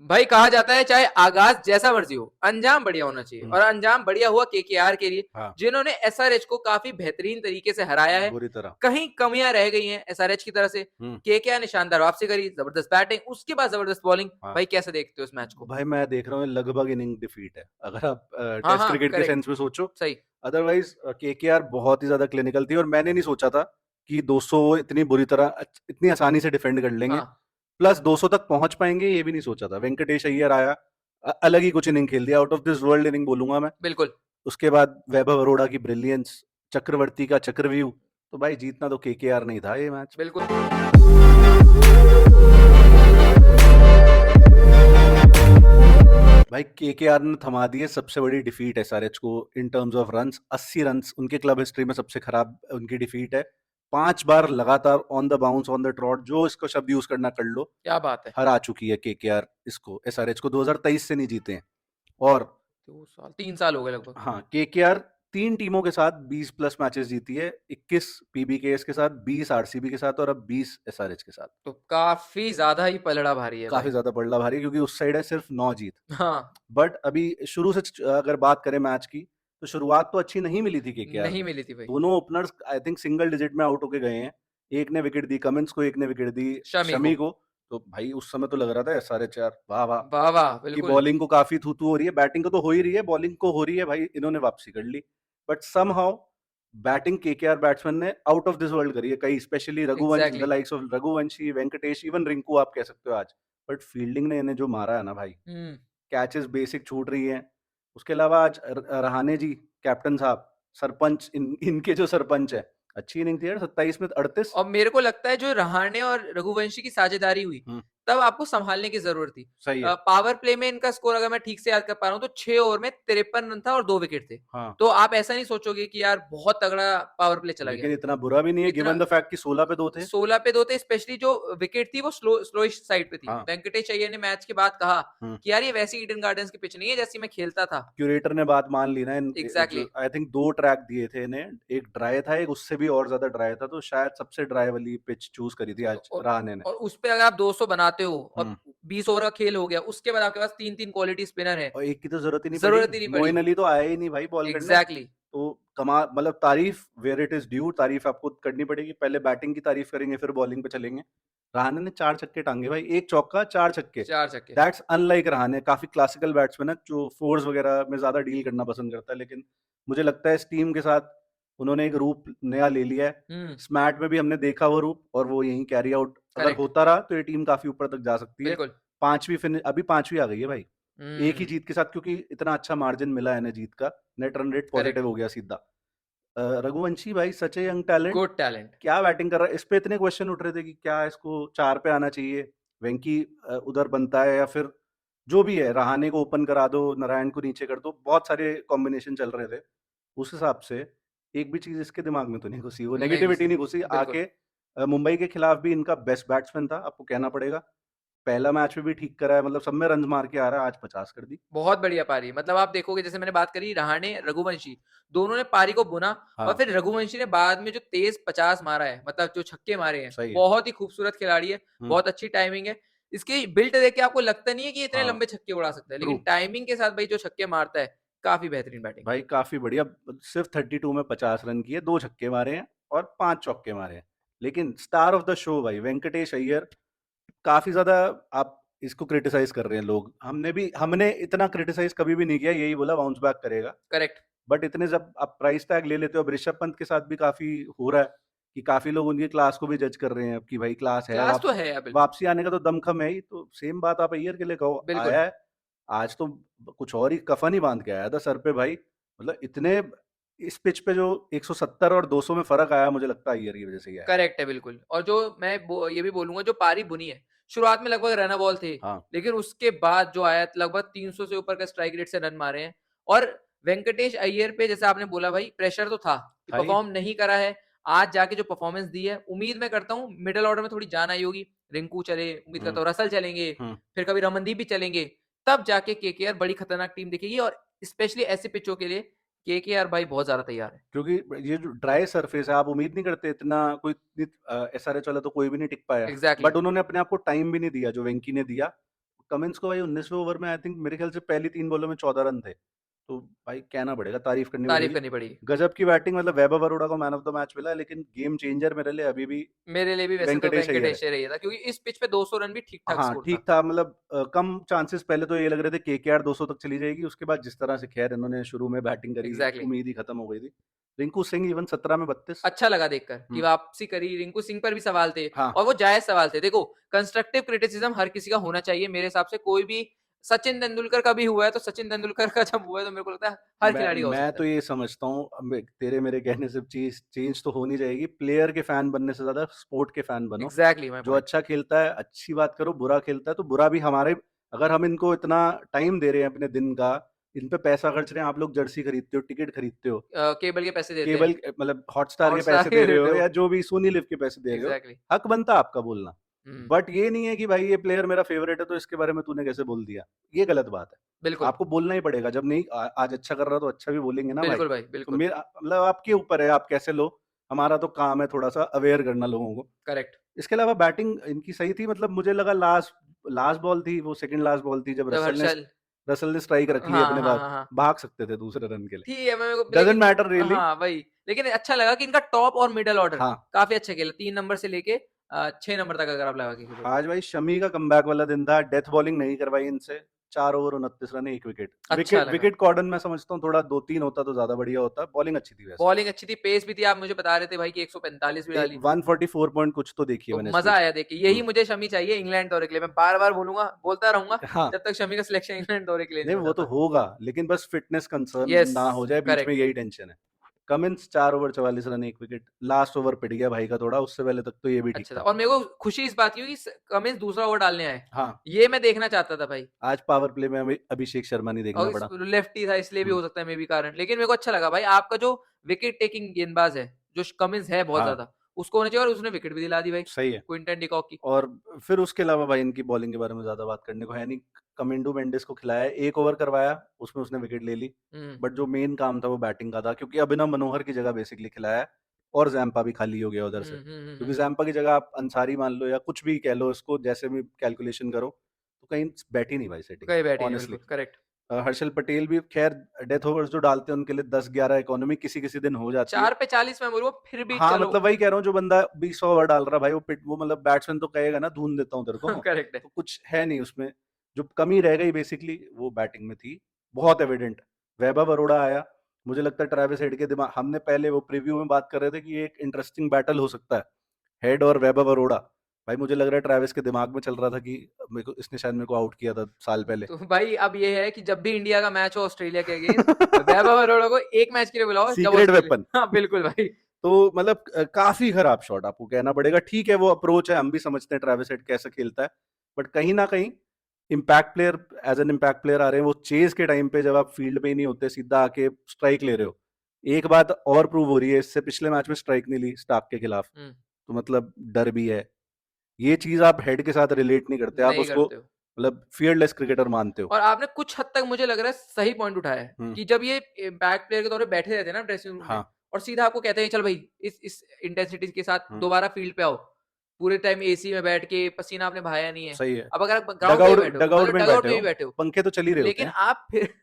भाई कहा जाता है चाहे आगाज जैसा मर्जी हो, अंजाम बढ़िया होना चाहिए, और अंजाम बढ़िया हुआ केकेआर के लिए, हाँ, जिन्होंने एसआरएच को काफी बेहतरीन तरीके से हराया है। बुरी तरह। कहीं कमियां रह गई हैं एसआरएच की तरफ से, केकेआर ने शानदार वापसी करी, जबरदस्त बैटिंग, उसके बाद जबरदस्त बॉलिंग। हाँ। भाई कैसे देखते हो इस मैच को? भाई मैं देख रहा हूँ लगभग इनिंग डिफीट है, अगर आप हाँ टेस्ट हाँ, क्रिकेट के करेक्ट, सेंस में सोचो। सही। अदरवाइज केकेआर बहुत ही ज्यादा क्लिनिकल थी, और मैंने नहीं सोचा था कि 200 इतनी बुरी तरह इतनी आसानी से डिफेंड कर लेंगे, हाँ प्लस 200 तक पहुंच पाएंगे ये भी नहीं सोचा था। वेंकटेश अय्यर आया, अलग ही कुछ इनिंग खेल दिया, out of this world inning बोलूंगा मैं। बिल्कुल। उसके बाद वैभव अरोड़ा की ब्रिलियंस, चक्रवर्ती का चक्रव्यूह। तो भाई जीतना तो केकेआर नहीं था ये मैच। बिल्कुल। भाई केकेआर ने थमा दिए सबसे बड़ी डिफीट एसआरएच को इन टर्म्स ऑफ रन्स। 80 रन्स उनके क्लब हिस्ट्री में सबसे खराब उनकी डिफीट है। 5 बार लगातार on the bounce, on the trout, जो इसको शब्द यूज करना कर लो, क्या बात है। हरा चुकी है केकेआर इसको, एसआरएच को। 2023 से नहीं जीते हैं। और 2 साल 3 साल हो गए लगभग। हाँ, केकेआर 3 टीमों के साथ 20 प्लस मैचेस जीती है, 21 पीबीकेएस के साथ, 20 आरसीबी के साथ, और अब 20 एसआरएच के साथ। तो काफी ज्यादा ही पलड़ा भारी है काफी भाई। ज्यादा पलड़ा भारी है, क्योंकि उस साइड है सिर्फ 9 जीत। हाँ, बट अभी शुरू से अगर बात करें मैच की, तो शुरुआत तो अच्छी नहीं मिली थी केकेआर नहीं को। मिली थी भाई। दोनों openers I think single digit में आउट होके गए हैं। एक ने विकेट दी कमिंस को, एक ने विकेट दी शमी को। शमी को। तो भाई उस समय तो लग रहा था एसआरएच यार, वाह वाह, वाह वाह, कि बिल्कुल। बॉलिंग को काफी थू थू हो रही है, बैटिंग को तो हो ही रही है, बॉलिंग को हो रही है, भाई इन्होंने वापसी कर ली। But somehow batting KKR batsman ने आउट ऑफ दिस वर्ल्ड करी है कई, specially Raghuvansh, the exactly. Likes of Raghuvanshi, Venkatesh, even Rinku आप कह सकते हो आज। बट फील्डिंग ने इन्हें जो मारा है ना भाई, हम्म। कैचेस बेसिक छूट रही हैं। उसके अलावा आज रहाणे जी, कैप्टन साहब, सरपंच, इनके जो सरपंच है, अच्छी इनिंग थी यार, 27 में 38। और मेरे को लगता है जो रहाणे और रघुवंशी की साझेदारी हुई, हम्म, तब आपको संभालने की जरूरत थी। सही है। पावर प्ले में इनका स्कोर अगर मैं ठीक से याद कर पा रहा हूँ तो 6 ओवर में 53 रन था और 2 विकेट थे। हाँ, तो आप ऐसा नहीं सोचोगे कि यार बहुत तगड़ा पावर प्ले चला गया। लेकिन इतना बुरा भी नहीं है, इतना गिवन द फैक्ट कि 16 पे 2 थे। 16 पे 2 थे, स्पेशली जो विकेट थी वो स्लोइश साइड पे थी। हाँ। वेंकटेश अय्यर ने मैच के बाद कहा हम्म। कि यार ये वैसी ईडन गार्डन्स की पिच नहीं है जैसी मैं खेलता था। क्यूरेटर ने बात मान ली ना, एग्जैक्टली। जो आई थिंक 2 ट्रैक दिए थे इन्हें, एक ड्राई था, एक उससे भी और ज्यादा ड्राई था, तो शायद सबसे ड्राई वाली पिच चूज करी थी आज और, रहाणे ने। और उस पे अगर आप 200 बनाते हो और हम्म। 20 ओवर का खेल हो गया, उसके बाद आपके पास 3-3 क्वालिटी स्पिनर है, और एक की तो जरूरत ही नहीं पड़ी, जरूरत ही नहीं पड़ी। मोइन अली तो आया ही नहीं भाई बॉल करने। एग्जैक्टली। तो कमा मतलब तारीफ वेयर इट इज ड्यू, तारीफ आपको करनी पड़ेगी। पहले बैटिंग की तारीफ करेंगे, फिर बॉलिंग पे चलेंगे। रहाणे ने 4 छक्के टांगे भाई, एक चौका 4 छक्के। 4 छक्के। That's unlike Rahane. काफी क्लासिकल बैट्समैन है जो फोर्स वगैरह में ज्यादा डील करना पसंद करता है, लेकिन मुझे लगता है इस टीम के साथ उन्होंने एक रूप नया ले लिया है। हम्म। स्मैट में भी हमने देखा वो रूप, और वो यहीं कैरी आउट अगर करेक्ट। होता रहा तो ये टीम काफी ऊपर तक जा सकती है। बिल्कुल। पांचवी फिनिश, अभी 5वीं आ गई है भाई, एक ही हम्म। जीत के साथ, क्योंकि इतना अच्छा मार्जिन मिला है ना जीत का। Net run rate positive correct. हो गया सीधा। रघुवंशी भाई such a young talent, good talent. क्या बैटिंग कर रहा है। इस पे इतने क्वेश्चन उठ रहे थे कि क्या इसको 4 पे आना चाहिए, वेंकी उधर बनता है, या फिर जो भी है, रहाणे को ओपन करा दो, नारायण को नीचे कर दो, बहुत सारे कॉम्बिनेशन चल रहे थे। उस हिसाब से एक भी चीज इसके दिमाग में तो नहीं घुसी, वो नहीं नेगेटिविटी घुसी। नहीं घुसी बिल्कुल। आके। मुंबई के खिलाफ भी इनका बेस्ट बैट्समैन था, आपको कहना पड़ेगा। पहला मैच में भी ठीक करा है, मतलब सब में रन मार के आ रहा है, आज 50 कर दी। बहुत बढ़िया पारी, मतलब आप देखोगे जैसे मैंने बात करी रहाणे रघुवंशी, दोनों ने पारी को बुना। और हाँ, फिर रघुवंशी ने बाद में जो तेज 50 मारा है, मतलब जो छक्के मारे हैं, सही है। बहुत ही खूबसूरत खिलाड़ी है। हम्म। बहुत अच्छी टाइमिंग है। इसकी बिल्ट देख के आपको लगता नहीं है कि इतने हाँ, लंबे छक्के उड़ा सकता है, ट्रू। लेकिन टाइमिंग के साथ भाई जो छक्के मारता है, काफी बेहतरीन बैटिंग। भाई काफी बढ़िया। सिर्फ 32 में 50 रन किए, 2 छक्के मारे हैं और 5 चौके मारे हैं। लेकिन स्टार ऑफ द शो भाई वेंकटेश अय्यर। काफी ज्यादा आप इसको क्रिटिसाइज कर रहे हैं लोग, हमने इतना क्रिटिसाइज कभी भी नहीं किया, यही बोला बाउंस बैक करेगा। करेक्ट। बट इतने जब आप प्राइस टैग ले लेते हो, अब ऋषभ पंत के साथ भी काफी हो रहा है कि काफी लोग उनकी क्लास को भी जज कर रहे हैं कि भाई क्लास है, क्लास तो है यार, बिल्कुल। वापसी आने का तो दमखम है ही। तो सेम बात आप अय्यर के लिए कहो, बिल्कुल। आया है आज तो कुछ और ही कफन ही बांध के आया था सर पे भाई। मतलब इतने इस पिच पे जो 170 और 200 में फर्क आया, मुझे लगता है अय्यर की वजह से ही आया। करेक्ट है, बिल्कुल। और जो मैं ये भी बोलूंगा, जो पारी बुनी है, शुरुआत में लगभग रन बॉल थे, हाँ, लेकिन उसके बाद जो आया लगभग 300 से ऊपर का स्ट्राइक रेट से रन मारे हैं। और वेंकटेश अय्यर पे जैसे आपने बोला भाई, प्रेशर तो था कि था ही। परफॉर्म नहीं करा है। आज जाके जो परफॉर्मेंस दी है, उम्मीद मैं करता हूँ मिडिल ऑर्डर में थोड़ी जान आई होगी। रिंकू चले, उम्मीद करता हम्म, हूँ रसल चलेंगे, हम्म। फिर कभी रमनदीप भी चलेंगे, तब जाके केकेआर बड़ी खतरनाक टीम दिखेगी। और स्पेशली ऐसे पिचों के लिए केकेआर भाई बहुत ज्यादा तैयार है। क्योंकि ये जो ड्राई सरफेस है, आप उम्मीद नहीं करते इतना कोई एसआरएच वाला तो कोई भी नहीं टिक पाया। एग्जैक्टली। बट उन्होंने अपने आप को टाइम भी नहीं दिया जो वेंकी ने दिया। कमिंस को भाई 19वें ओवर में आई थिंक मेरे ख्याल से पहली 3 बॉलों में 14 रन थे। तो भाई कहना पड़ेगा, तारीफ करनी तारीफ पड़ेगी। करनी पड़ी। गजब की बैटिंग, मतलब वैभव अरोड़ा को मैन ऑफ द मैच मिला, लेकिन गेम चेंजर मेरे लिए अभी भी मेरे लिए भी वैसे तो वेंकटेश अय्यर है। वेंकटेश अय्यर ही था, क्योंकि इस पिच पे 200 रन भी ठीक-ठाक हाँ, स्कोर ठीक था। था, मतलब कम चांसेस पहले तो ये लग रहे थे केकेआर 200 तक चली जाएगी, उसके बाद जिस तरह से खैर इन्होंने शुरू में बैटिंग करी, एग्ज़ैक्टली। उम्मीद ही खत्म हो गई थी। रिंकू सिंह इवन 17 में 32। अच्छा लगा देखकर कि हुँ, वापसी करी, रिंकू सिंह पर भी सवाल थे हाँ, और वो जायज़ सवाल थे। देखो, कंस्ट्रक्टिव क्रिटिसिज्म हर किसी का होना चाहिए मेरे हिसाब से। कोई भी सचिन तेंदुलकर का भी हुआ है, तो सचिन तेंदुलकर का जब हुआ है तो मेरे को लगता है हर मैं खिलाड़ी का हो मैं सकता तो है। ये समझता हूँ, अब तेरे मेरे कहने से चीज़ चेंज तो हो नहीं जाएगी। प्लेयर के फैन बनने से ज़्यादा स्पोर्ट के फैन बनो। एग्ज़ैक्टली माय जो पॉइंट। अच्छा खेलता है, अच्छी बात करो, बुरा खेलता है तो बुरा भी हमारे, अगर हम इनको इतना टाइम दे रहे हैं अपने दिन का, इन पे पैसा खर्च रहे हैं, आप लोग जर्सी खरीदते हो, टिकट खरीदते हो, केबल के पैसे देते हैं, केबल मतलब हॉटस्टार के हॉटस्टार पैसे दे के रहे देते हो हो। या जो भी सोनी लिव के पैसे दे रहे हो, एग्ज़ैक्टली। हक बनता है आपका बोलना। हुँ, बट ये नहीं है कि भाई ये प्लेयर मेरा फेवरेट है तो इसके बारे में तूने कैसे बोल दिया? ये गलत बात है। बिल्कुल। आपको बोलना ही पड़ेगा, जब नहीं आज अच्छा कर रहा तो अच्छा भी बोलेंगे ना भाई। बिल्कुल भाई, तो बिल्कुल। मेरा मतलब आपके ऊपर है आप कैसे लो, हमारा तो काम है थोड़ा-सा अवेयर करना लोगों को। करेक्ट। इसके अलावा बैटिंग इनकी सही थी, मतलब मुझे लगा लास्ट लास्ट बॉल थी, वो सेकंड लास्ट बॉल थी जब जब हर्षल रसल ने स्ट्राइक रख ली हाँ, अपने हाँ, बाद, हाँ, हाँ। भाग सकते थे दूसरे रन के लिए। ठीक है, मेरे को डज़न्ट लेकिन मैटर रियली। हाँ, वही। लेकिन अच्छा लगा कि इनका टॉप और मिडल ऑर्डर हाँ, काफ़ी अच्छा खेला। 3 नंबर से लेके 6 नंबर तक अगर आप लगा के खेलो तो। आज भाई शमी का कमबैक वाला दिन था, डेथ बॉलिंग नहीं करवाई इनसे, 4 ओवर 29 रन 1 विकेट। अच्छा विकेट लगा। विकेट कॉर्डन मैं समझता हूँ थोड़ा 2-3 होता तो ज़्यादा बढ़िया होता, बॉलिंग अच्छी थी वैसे। बॉलिंग अच्छी थी, पेस भी थी। आप मुझे बता रहे थे भाई कि 145 भी डाली। 144 पॉइंट कुछ तो देखी है तो मैंने मज़ा स्पीड। आया देख के। यही हुँ, मुझे शमी चाहिए इंग्लैंड दौरे के लिए। मैं बार-बार बोलूँगा, बोलता रहूँगा हाँ, जब तक शमी का सिलेक्शन इंग्लैंड दौरे के लिए नहीं नहीं हो वो तो जाता। होगा, लेकिन बस फिटनेस कंसर्न यस, ना हो जाए बीच में, करेक्ट। यही टेंशन है। Cummins 4 over 44 run 1 wicket, last over पिट गया भाई का थोड़ा, उससे पहले तक तो ये भी ठीक अच्छा था था। और मेरे को खुशी इस बात की हुई कि कमिंस दूसरा ओवर डालने आए। हाँ, ये मैं देखना चाहता था भाई। आज पावर प्ले में हमें अभिषेक शर्मा नहीं देखना और इस पड़ा। लेफ्टी था इसलिए भी हुँ, हो सकता है मे बी कारण। लेकिन मेरे को अच्छा लगा भाई आपका जो विकेट टेकिंग गेंदबाज है, जो कमिंस है बहुत हाँ, ज़्यादा, उसको होना चाहिए और उसने विकेट भी दिला दी भाई, सही है। क्विंटन डिकॉक की। और फिर उसके अलावा भाई इनकी बॉलिंग के बारे में ज़्यादा बात करने को है नहीं। कमिंडो मेंडिस को खिलाया, 1 ओवर करवाया, उसमें उसने विकेट ले ली। हुँ। बट जो मेन काम था वो बैटिंग का था, क्योंकि अभिनव मनोहर की जगह बेसिकली खिलाया और ज़ैम्पा भी खाली हो गया उधर से। हुँ, हुँ, हुँ, क्योंकि हुँ। ज़ैम्पा की जगह आप अंसारी मान लो या कुछ भी कह लो इसको, जैसे भी कैलकुलेशन करो, तो कहीं बैठी नहीं भाई सेटिंग, कहीं बैठे नहीं ऑनेस्टली। बिल्कुल, करेक्ट। हर्षल पटेल भी खैर डेथ ओवर्स जो डालते हैं उनके लिए 10-11 इकोनॉमी किसी-किसी दिन हो जाती है। 4 पे 40 मैं बोलूँगा फिर भी हाँ, चलो मतलब वही कह रहा हूँ, जो बंदा 20 ओवर डाल रहा है भाई, वो मतलब बैट्समैन तो कहेगा ना धून देता हूँ तेरे को, करेक्ट है। तो कुछ है नहीं उसमें। जो कमी रह गई बेसिकली वो बैटिंग में थी, बहुत एविडेंट। वैभव अरोड़ा आया, मुझे लगता है ट्रेविस हेड के दिमाग, हमने पहले वो प्रीव्यू में बात कर रहे थे कि ये एक इंटरेस्टिंग बैटल हो सकता है, हेड और वैभव अरोड़ा। भाई मुझे लग रहा है ट्रेविस के दिमाग में चल रहा था कि मेरे को इसने शायद मेरे को आउट किया था साल पहले। तो भाई अब ये है कि जब भी इंडिया का मैच हो ऑस्ट्रेलिया के अगेंस्ट, वैभव अरोड़ा को एक मैच के लिए बुलाओ जब सीक्रेट वेपन। ऑस्ट्रेलिया हाँ, बिल्कुल भाई। तो मतलब काफ़ी खराब शॉट आपको कहना पड़ेगा। ठीक है, वो अप्रोच है, हम भी समझते हैं ट्रेविस हेड कैसे खेलता है। बट कहीं न कहीं impact player, as an impact player आ रहे हैं, वो चेज़ के टाइम पे जब आप फील्ड पे ही नहीं होते, सीधा आके स्ट्राइक ले रहे हो। एक बात और प्रूव हो रही है, इससे पिछले मैच में स्ट्राइक नहीं ली स्टार्क के खिलाफ, हुँ, तो मतलब डर भी है। ये चीज़ आप हेड के साथ रिलेट नहीं करते, आप नहीं उसको करते हो। मतलब फियरलेस क्रिकेटर मानते हो। और आपने कुछ हद तक मुझे लग रहा है सही पॉइंट उठाया है हुँ, कि जब ये इम्पैक्ट प्लेयर के तौर पे बैठे रहते हैं ना ड्रेसिंग रूम में हाँ, और सीधा आपको कहते हैं चल भाई इस इंटेंसिटी के साथ हुँ, दोबारा फील्ड पे आओ। पूरे टाइम एसी में बैठ के पसीना आपने बहाया नहीं है। सही है। अब अगर आप ग्राउंड पे भी बैठे हो, डगआउट मतलब में ही डगआउट बैठे में हो, भी बैठे हो, पंखे तो चल ही रहे होते लेकिन हैं। आप फिर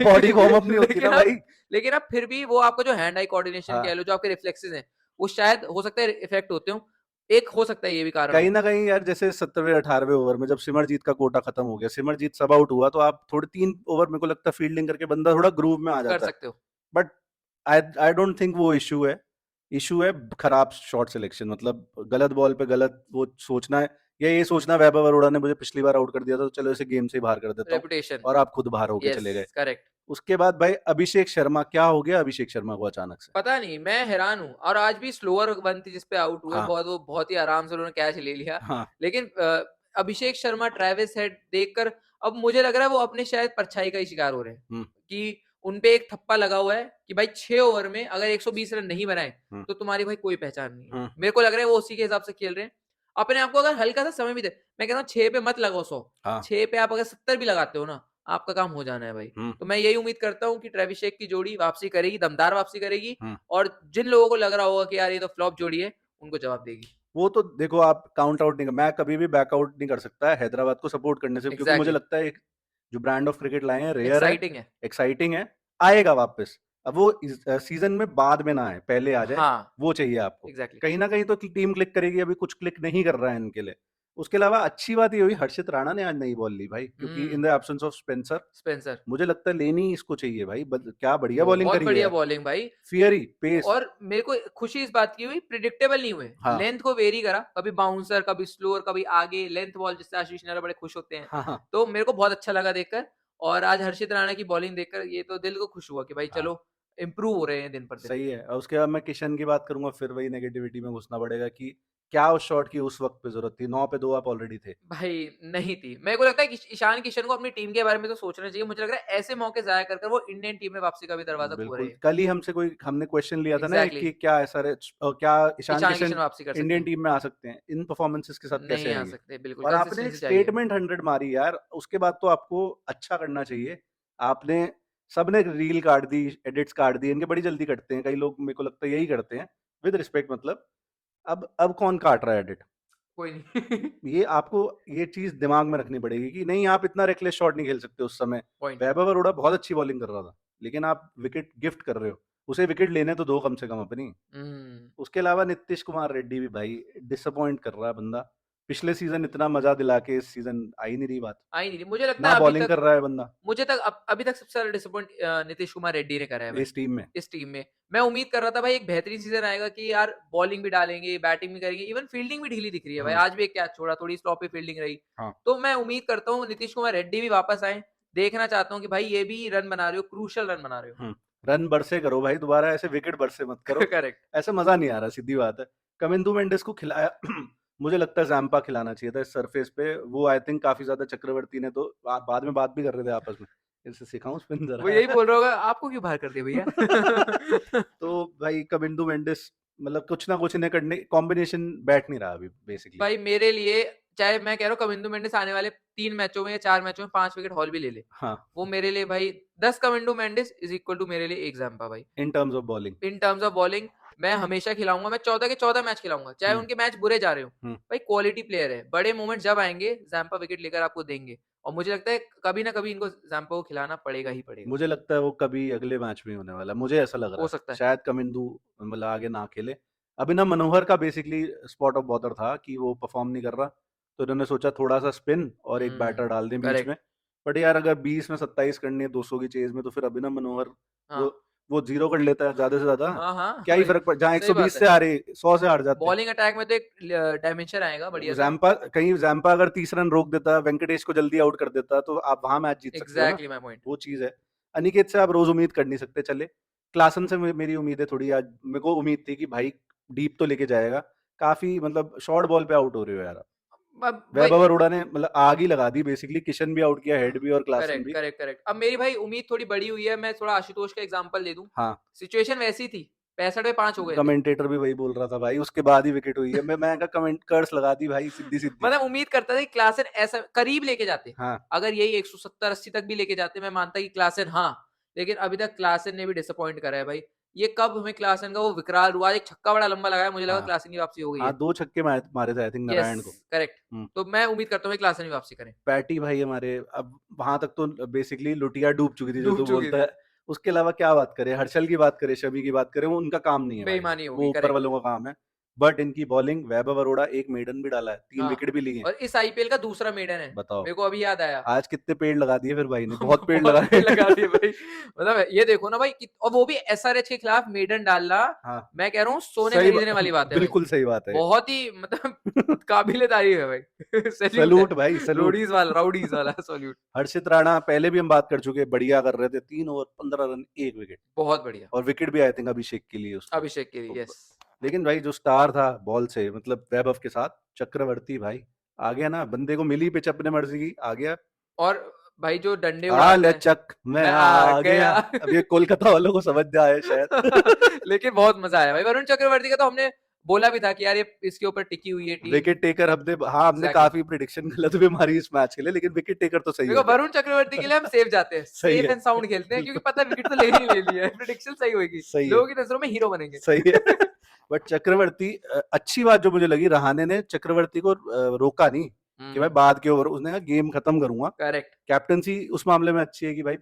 बॉडी वार्म अप नहीं होती ना लेकिन आप भाई। लेकिन आप फिर भी वो आपका जो हैंड आई कोऑर्डिनेशन कह हाँ। लो, जो आपके रिफ्लेक्सेस हैं, वो शायद हो सकता है इफेक्ट होते हो। एक हो सकता है ये भी कारण कहीं हो। न कहीं यार, जैसे 17वें 18वें ओवर में जब सिमरजीत का कोटा खत्म हो गया, सिमरजीत सब आउट हुआ, तो आप थोड़े 3 ओवर मेरे को लगता है फील्डिंग करके बंदा थोड़ा ग्रूव में आ कर जाता है। सकते हो। But I I don't think वो इश्यू है। इश्यू है खराब शॉट सिलेक्शन, मतलब गलत बॉल पे गलत वो सोचना है, या ये सोचना वैभव अरोड़ा ने मुझे पिछली बार आउट कर दिया था, तो चलो इसे गेम से ही बाहर कर देता हूँ, रेपुटेशन। और आप खुद बाहर होके यस, चले गए। करेक्ट। उसके बाद भाई अभिषेक शर्मा, क्या हो गया अभिषेक शर्मा को अचानक से? पता नहीं, मैं हैरान हूँ और आज भी स्लोअर वन थी जिस पे आउट हुए, हाँ, बहुत ही आराम से उन्होंने कैच ले लिया। हाँ, लेकिन अभिषेक शर्मा, ट्रेविस हेड देखकर अब मुझे लग रहा है वो अपने शायद परछाई का ही शिकार हो रहे हैं, हुँ, कि उन पे एक ठप्पा लगा हुआ है कि भाई 6 ओवर में अगर 120 रन नहीं बनाए, हुँ, तो तुम्हारी भाई कोई पहचान नहीं है। हुँ, मेरे को लग रहा है वो उसी के हिसाब से खेल रहे हैं। अपने आप को अगर हल्का-सा समय भी दे मैं कह रहा हूँ 6 पे मत लगाओ 100, हाँ, 6 पे आप अगर 70 भी लगाते हो ना, आपका काम हो जाना है भाई। हुँ, तो मैं यही उम्मीद करता हूँ कि ट्रेविस शेक की जोड़ी वापसी करेगी, दमदार वापसी करेगी हुँ। और जिन लोगों को लग रहा होगा कि यार ये तो फ्लॉप जोड़ी है, उनको जवाब देगी। वो तो देखो आप काउंट आउट नहीं कर, मैं कभी भी बैकआउट नहीं कर सकता हैदराबाद को सपोर्ट करने से, क्योंकि मुझे एग्जैक्टली, लगता है एक जो ब्रांड ऑफ क्रिकेट लाए हैं रेयर है, एक्साइटिंग है। एक्साइटिंग है, आएगा वापस। अब वो सीजन में बाद में ना आए, पहले आ जाए, हाँ, वो चाहिए आपको। एग्जैक्टली। कहीं ना कहीं तो टीम क्लिक करेगी, अभी कुछ क्लिक नहीं कर रहा है इनके लिए। उसके अलावा अच्छी बात ये हुई हर्षित राणा ने आज नई बॉल ली भाई, क्योंकि in the absence of Spencer Spencer, मुझे लगता है लेनी इसको चाहिए भाई। क्या बढ़िया बॉलिंग बहुत करी है बढ़िया यार, बॉलिंग भाई। Fiery pace. और मेरे को खुशी इस बात की हुई, प्रिडिक्टेबल नहीं हुए, हाँ लेंथ को वेरी करा, कभी बाउंसर, कभी स्लोअर, कभी आगे लेंथ बॉल, जिससे आशीष नेहरा बड़े खुश होते हैं। हाँ हाँ तो मेरे को बहुत अच्छा लगा देखकर। और आज हर्षित राणा की बॉलिंग देखकर ये तो दिल को खुश हुआ कि भाई हाँ, चलो इम्प्रूव हो रहे हैं दिन पर दिन। सही है। और उसके बाद मैं किशन की बात करूंगा, फिर वही नेगेटिविटी में घुसना पड़ेगा कि क्या उस शॉट की उस वक्त पे जरूरत थी। 9 पे 2 आप ऑलरेडी थे। भाई नहीं थी। मेरे को लगता है कि ईशान किशन को अपनी टीम के बारे में तो सोचना चाहिए। मुझे लग रहा है ऐसे मौके ज़ाया कर कर वो इंडियन टीम में वापसी का भी दरवाजा खो रहे बिल्कुल, हैं। कल ही हमने क्वेश्चन लिया था ना एक, एग्जैक्टली, कि क्या ऐसा क्या ईशान ईशान किशन किशन वापसी कर सकते इंडियन हैं। टीम में आ सकते हैं, इन परफॉर्मेंसेस के साथ नहीं कैसे आ आएंगे? सकते, बिल्कुल और आपने एक कंसिस्टेंसी चाहिए। स्टेटमेंट 100 मारी यार, उसके बाद तो आपको अच्छा करना चाहिए। आपने सबने रील काट दी, एडिट्स काट दी, इनके बड़ी जल्दी कटते हैं कई लोग, मेरे को लगता है यही करते हैं, विद रिस्पेक्ट मतलब। अब कौन काट रहा है एडिट? कोई नहीं। ये आपको ये चीज दिमाग में रखनी पड़ेगी कि नहीं, आप इतना रेकलेस शॉट नहीं खेल सकते उस समय। पॉइंट। वैभव अरोड़ा बहुत अच्छी बॉलिंग कर रहा था, लेकिन आप विकेट गिफ्ट कर रहे हो, उसे विकेट लेने तो दो कम से कम अपनी। हुँ। उसके अलावा नीतीश कुमार रेड्डी भी भाई डिसअपॉइंट कर रहा है बंदा। पिछले सीजन इतना मजा दिला के इस सीजन आ ही नहीं रही बात। आ ही नहीं रही। मुझे लगता ना है अभी बॉलिंग तक, कर रहा है बंदा मुझे तक अभी तक सबसे ज़्यादा डिसअपॉइंट नीतीश कुमार रेड्डी ने करा है भाई, इस टीम में। इस टीम में। मैं उम्मीद कर रहा था भाई एक बेहतरीन सीज़न आएगा कि यार बॉलिंग भी डालेंगे, बैटिंग भी करेंगे, इवन फील्डिंग भी ढीली दिख रही है भाई। हम्म, आज भी एक कैच छोड़ा, थोड़ी स्लॉपी फील्डिंग रही। हाँ। तो मैं उम्मीद करता हूँ नीतीश कुमार रेड्डी भी वापस आएँ। देखना चाहता हूँ कि भाई ये भी रन बना रहे हो, क्रूशियल रन बना रहे हो। रन बरसे करो भाई, दोबारा ऐसे विकेट बरसे मत करो। करेक्ट। ऐसे मजा नहीं आ रहा, सीधी बात है। कमिंदू मेंडिस को खिलाया मुझे लगता है जैम्पा खिलाना चाहिए था इस सरफेस पे। वो आई थिंक काफी ज्यादा चक्रवर्ती ने तो बाद में बात भी कर रहे थे आपस में, इसे सिखाऊं स्पिन वो जरा। यही बोल रहा होगा, आपको क्यों बाहर कर दिया भैया? तो भाई कमिंदू मेंडिस मतलब कुछ ना कुछ इन्हें करने, कॉम्बिनेशन बैठ नहीं रहा अभी बेसिकली। भाई मेरे लिए, चाहे मैं कह रहा हूँ कमिंदू मेंडिस आने वाले 3 मैचों में या 4 मैचों में 5 विकेट हॉल भी ले ले। हाँ, वो मेरे लिए भाई 10 Kamindu Mendis is equal to मेरे लिए 1 जाम्पा भाई। In terms of bowling. In terms of bowling मैं हमेशा खिलाऊंगा। मैं 14 के 14 मैच खिलाऊंगा, चाहे हम्म उनके मैच बुरे जा रहे हो। हम्म भाई क्वालिटी प्लेयर है, बड़े मोमेंट जब आएंगे जाम्पा विकेट लेकर आपको देंगे। और मुझे लगता है कभी ना कभी इनको जाम्पा को खिलाना पड़ेगा ही पड़ेगा। मुझे लगता है वो कभी अगले मैच में ही होने वाला है, मुझे ऐसा लग रहा हो है। सकता है। शायद कमिंदू मतलब आगे ना खेले। अभिनव मनोहर का बेसिकली स्पॉट ऑफ बॉदर था कि वो परफॉर्म नहीं कर रहा, तो इन्होंने सोचा थोड़ा सा स्पिन और एक बैटर डाल दें बीच में। करेक्ट। बट यार अगर 20 में 27 करनी है 200 की चेज में, तो फिर अभिनव मनोहर हाँ वो वो जीरो कर लेता है ज्यादा से ज्यादा। हाँ हाँ। क्या ही भाई फर्क पड़, जहाँ सही बात 120 है। से हारे 100 से हार जाते। बॉलिंग अटैक में तो एक डायमेंशन आएगा बढ़िया सा। जैम्पा कहीं जैम्पा अगर 30 रन रोक देता, वेंकटेश को जल्दी आउट कर देता, तो आप वहां मैच जीत सकते हो ना। Exactly my point. वो चीज है। अनिकेत से आप रोज उम्मीद कर नहीं सकते। चले क्लासन से मेरी उम्मीद है थोड़ी। आज मेरे को उम्मीद थी कि भाई डीप तो लेके जाएगा। काफी मतलब शॉर्ट बॉल पे आउट हो रहे हो यार आप। अब भाई वैभव अरोड़ा ने मतलब आग ही लगा दी बेसिकली। किशन भी आउट किया, हेड भी, और क्लासन करेक्ट भी। Correct correct. अब मेरी भाई उम्मीद थोड़ी बड़ी हुई है। मैं थोड़ा आशुतोष का एग्जांपल दे दूं। हाँ, सिचुएशन वैसी थी, 65 पे 5 हो गए थे। कमेंटेटर भी वही बोल रहा था भाई, उसके बाद ही विकेट हुई है। मैं कहा कमेंट कर्स लगा दी भाई, सीधी सीधी। मतलब उम्मीद करता था कि क्लासन ऐसा करीब लेके जाते। हाँ अगर यही 170-80 तक भी लेके जाते, मैं मानता कि क्लासन, हाँ। लेकिन अभी तक क्लासन ने भी डिसअपॉइंट करा है भाई। ये कब हमें क्लासन का वो विकराल हुआ, एक छक्का बड़ा लंबा लगाया, मुझे लगा हाँ क्लासन की वापसी हो गई हाँ, है। 2 छक्के मारे थे आई थिंक यस, नारायण को। करेक्ट। हम्म। तो मैं उम्मीद करता हूँ कि क्लासन भी वापसी करें। पैटी भाई हमारे, अब वहां तक तो बेसिकली लुटिया डूब चुकी थी जो डूब तू चुकी बोलता थी। है। उसके अलावा क्या बात करें, हर्षल की बात करें, शमी की बात करें, वो उनका काम नहीं है भाई, बेईमानी होगी, वो ऊपर करेक्ट। वालों का काम है। बट इनकी बॉलिंग, वैभव अरोड़ा एक मेडन भी डाला है, 3 हाँ, विकेट भी लिए हैं। और इस आईपीएल का दूसरा मेडन है। बताओ मेरे को अभी याद आया। आज कितने पेड़ लगा दिए फिर भाई ने, बहुत पेड़ बहुत लगाए। पेड़ लगा दिए भाई। मतलब ये देखो ना भाई और वो भी एसआरएच के खिलाफ मेडन डालना। हाँ, मैं कह रहा हूँ सोने सही खरीदने वाली बात है भाई। बिल्कुल सही बात है। बहुत ही मतलब काबिले तारीफ है भाई। सैल्यूट है। सैल्यूट भाई सैल्यूट। राउडीज वाला सैल्यूट। हर्षित राणा पहले भी हम बात कर चुके हैं, बढ़िया कर रहे थे, 3 ओवर 15 रन 1 विकेट। बहुत बढ़िया। और विकेट भी आई थिंक अभिषेक के लिए उसको। अभिषेक के लिए, तो यस। लेकिन भाई जो स्टार था बॉल से, मतलब वैभव के साथ, चक्रवर्ती भाई आ गया ना, बंदे को मिली पिच अपने मर्जी की, आ गया। और भाई जो डंडे आ उड़ाता ले है, चक, मैं मैं आ आ गया। गया। अब ये कोलकाता वालों को समझ जाए शायद। लेकिन बहुत मजा आया भाई। वरुण चक्रवर्ती का तो हमने बोला भी था कि यार ये इसके ऊपर टिकी हुई है टीम। विकेट टेकर हमने, हाँ हमने एग्जैक्टली। काफी प्रिडिक्शन गलत भी मारी इस मैच के लिए, लेकिन विकेट टेकर तो सही देखो हो गया। वरुण चक्रवर्ती के लिए हम सेफ जाते हैं, सही सेफ है, एंड साउंड खेलते हैं, क्योंकि बिल्कुल पता है विकेट तो ले ही ले लिया है, प्रेडिक्शन सही होगी, सही है, लोगों की नजरों में हीरो बनेंगे। सही है। बट चक्रवर्ती अच्छी बात जो मुझे लगी, रहाणे ने चक्रवर्ती को रोका नहीं कि भाई बाद के ओवर, उसने कहा गेम खत्म करूंगा। करेक्ट। कैप्टनसी उस मामले में अच्छी है कि भाई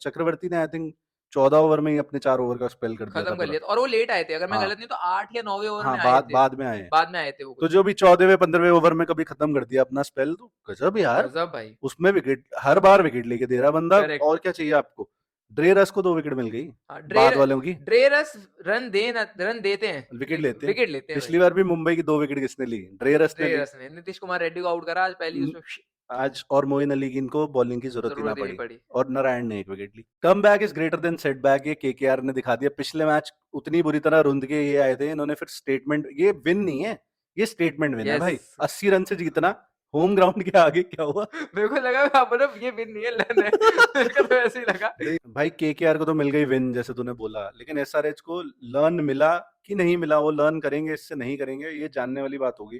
चक्रवर्ती ने आई थिंक 14 ओवर में ही अपने 4 ओवर का स्पेल कर दिया था खत्म कर पूरा। लिया था और वो लेट आए थे, अगर मैं हाँ गलत नहीं तो 8 या 9वें ओवर हाँ, में आए थे। बाद में आए हैं। बाद में आए थे वो तो कुछ। जो भी 14वें 15वें ओवर में कभी खत्म कर दिया अपना स्पेल, तो गजब यार। गजब भाई। उसमें विकेट, हर बार विकेट लेके दे रहा बंदा, करेक्ट। और क्या चाहिए आपको। ड्रेरस को 2 विकेट मिल गई हाँ, बाद वालों की, ड्रेरस रन देते हैं, विकेट लेते हैं। विकेट लेते हैं भाई। पिछली बार भी मुंबई की 2 विकेट किसने ली, ड्रेरस ने ली। ड्रेरस ने नीतीश कुमार रेड्डी को आउट करा आज पहली न- उसमें, आज और मोइन अली की इनको बॉलिंग की जरूरत ही ना जरूरत ही नहीं पड़ी, पड़ी। और नारायण ने 1 विकेट ली। Come back is greater than setback, ये केकेआर ने दिखा दिया। पिछले मैच उतनी बुरी तरह रुंध के ये आए थे, इन्होंने फिर स्टेटमेंट, ये विन नहीं है, ये स्टेटमेंट विन है यस। भाई। 80 रन से जीतना, होम ग्राउंड के आगे क्या हुआ। मेरे को लगा आप बोलो ये विन नहीं है, लन है। मेरे को तो ऐसे ही लगा। नहीं भाई, केकेआर को तो मिल गई विन जैसे तूने बोला, लेकिन एसआरएच को लर्न मिला कि नहीं मिला, वो लर्न करेंगे इससे नहीं करेंगे, ये जानने वाली बात होगी।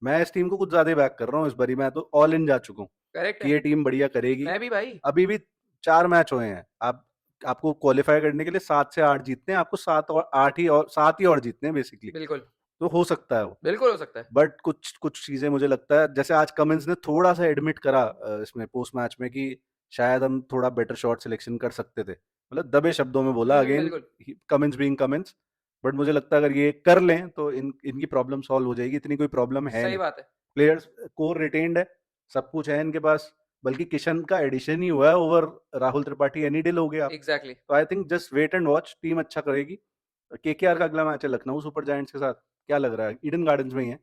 मैं इस टीम को कुछ ज्यादा बैक कर रहा हूँ इस बारी, मैं तो ऑल इन जा चुका हूँ करेक्ट कि है। ये टीम बढ़िया करेगी। मैं भी भाई। अभी भी 4 मैच हुए हैं, आपको क्वालिफाई करने के लिए 7 से 8 जीतने हैं, आपको 7 ही और जीतने हैं बेसिकली। बिल्कुल। तो हो सकता है वो, बिल्कुल हो सकता है। बट कुछ चीजें मुझे लगता है, जैसे आज कमिंस ने थोड़ा सा एडमिट करा इसमें पोस्ट मैच में कि शायद हम थोड़ा बेटर शॉट सिलेक्शन कर सकते थे, मतलब दबे शब्दों में बोला, अगेन बिल्कुल। Cummins being Cummins. बट मुझे लगता है अगर ये कर लें तो इनकी प्रॉब्लम सॉल्व हो जाएगी, इतनी कोई प्रॉब्लम है सही नहीं। बात है। प्लेयर्स कोर रिटेन्ड है, सब कुछ है इनके पास, बल्कि किशन का एडिशन ही हुआ है over Rahul Tripathi, any day लोगे आप। एग्जैक्टली। तो I think just wait and watch, team अच्छा करेगी। केकेआर का अगला मैच है लखनऊ सुपर जायंट्स के साथ, क्या लग रहा है, ईडन गार्डन्स में ही है।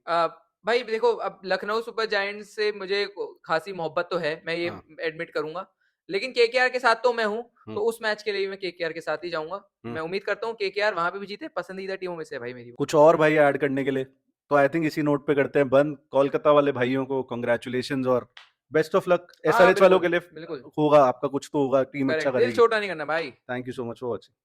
भाई देखो, अब लखनऊ सुपर जायंट्स से मुझे खासी मोहब्बत तो है, मैं ये हाँ। एडमिट करूंगा, लेकिन केकेआर के साथ तो मैं हूँ, तो हम्म, उस मैच के लिए मैं केकेआर के साथ ही जाऊंगा। हम्म। मैं उम्मीद करता हूँ केकेआर वहां पे भी जीते, पसंदीदा टीमों में से है भाई मेरी। कुछ और भाई ऐड करने के लिए, तो आई थिंक इसी नोट पे करते हैं बंद। कोलकाता वाले भाइयों को कांग्रेचुलेशंस और बेस्ट ऑफ लक। हाँ एसआरएच वालों बिल्कुल के लिए बिल्कुल। होगा, आपका कुछ तो होगा, टीम अच्छा करेक्ट, दिल करेगी। छोटा नहीं करना भाई। Thank you so much for watching.